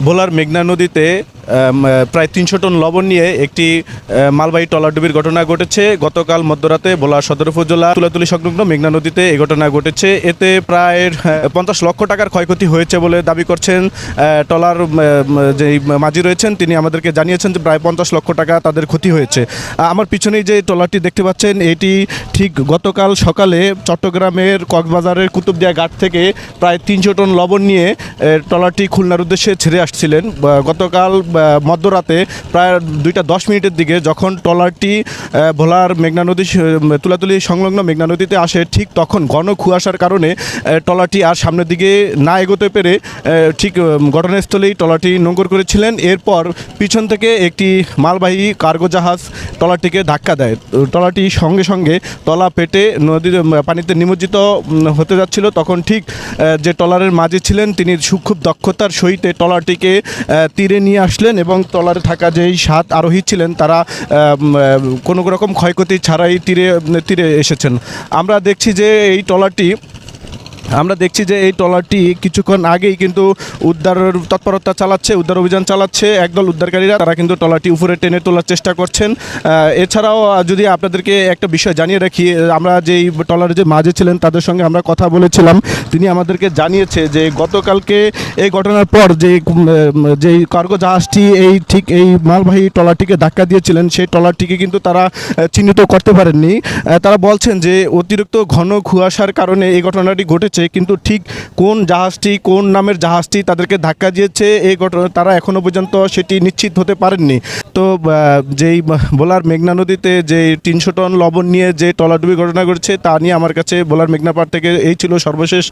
ভোলার মেঘনা নদীতে প্রায় ৩০০ টন লবণ নিয়ে একটি মালবাহী ট্রলারডুবির ঘটনা ঘটেছে। গতকাল মধ্যরাতে ভোলা সদর উপজেলা তুলাতুলি সংলগ্ন মেঘনা নদীতে এই ঘটনা ঘটেছে। এতে প্রায় 50 লক্ষ টাকার ক্ষয়ক্ষতি হয়েছে বলে দাবি করছেন ট্রলার যেই মাঝি রয়েছেন, তিনি আমাদেরকে জানিয়েছেন যে প্রায় 50 লক্ষ টাকা তাদের ক্ষতি হয়েছে। আমার পিছনেই যে ট্রলারটি দেখতে পাচ্ছেন, এটি ঠিক গতকাল সকালে চট্টগ্রামের কক্সবাজারের কুতুবদিয়া ঘাট থেকে প্রায় ৩০০ টন লবণ নিয়ে ট্রলারটি খুলনার উদ্দেশ্যে ছেড়ে আসছিলেন। গতকাল মধ্যরাতে প্রায় 2:10 দিকে যখন ট্রলারটি ভোলার মেঘনা নদী তুলাতুলি সংলগ্ন মেঘনা নদীতে আসে, ঠিক তখন ঘন কুয়াশার কারণে ট্রলারটি আর সামনের দিকে না এগোতে পেরে ঠিক ঘটনাস্থলেই ট্রলারটি নোঙর করেছিলেন। এরপর পিছন থেকে একটি মালবাহী কার্গো জাহাজ ট্রলারটিকে ধাক্কা দেয়। ট্রলারটি সঙ্গে সঙ্গে তলা পেটে নদীর পানিতে নিমজ্জিত হতে যাচ্ছিল। তখন ঠিক যে ট্রলারের মাঝি ছিলেন, তিনি খুব দক্ষতার সহিত ট্রলারটিকে তীরে নিয়ে আসলেন এবং ট্রলারে থাকা যেই 7 আরোহী ছিলেন তারা কোনো রকম ক্ষয়ক্ষতি ছাড়াই তীরে এসেছেন। আমরা দেখছি যে এই ট্রলারটি কিছুক্ষণ আগেই কিন্তু উদ্ধারের তৎপরতা চালাচ্ছে, উদ্ধার অভিযান চালাচ্ছে একদল উদ্ধারকারীরা। তারা কিন্তু ট্রলারটি উপরে টেনে তোলার চেষ্টা করছেন। এছাড়াও যদি আপনাদেরকে একটা বিষয় জানিয়ে রাখি, আমরা যেই ট্রলারে যে মাঝি ছিলেন তাদের সঙ্গে আমরা কথা বলেছিলাম। তিনি আমাদেরকে জানিয়েছে যে গতকালকে এই ঘটনার পর যেই কার্গো জাহাজটি এই মালবাহী ট্রলারটিকে ধাক্কা দিয়েছিলেন, সেই ট্রলারটিকে কিন্তু তারা চিহ্নিত করতে পারেননি। তারা বলছেন যে অতিরিক্ত ঘন কুয়াশার কারণে এই ঘটনাটি ঘটেছে, কিন্তু ঠিক কোন জাহাজটি, কোন নামের জাহাজটি তাদেরকে ধাক্কা দিয়েছে এই ঘটনা তারা এখনো পর্যন্ত সেটি নিশ্চিত হতে পারেননি। তো যেই ভোলার মেঘনা নদীতে যে ৩০০ টন লবণ নিয়ে যে ট্রলারডুবি ঘটনা ঘটেছে তা নিয়ে আমার কাছে ভোলার মেঘনা পাড় থেকে এই ছিল সর্বশেষ।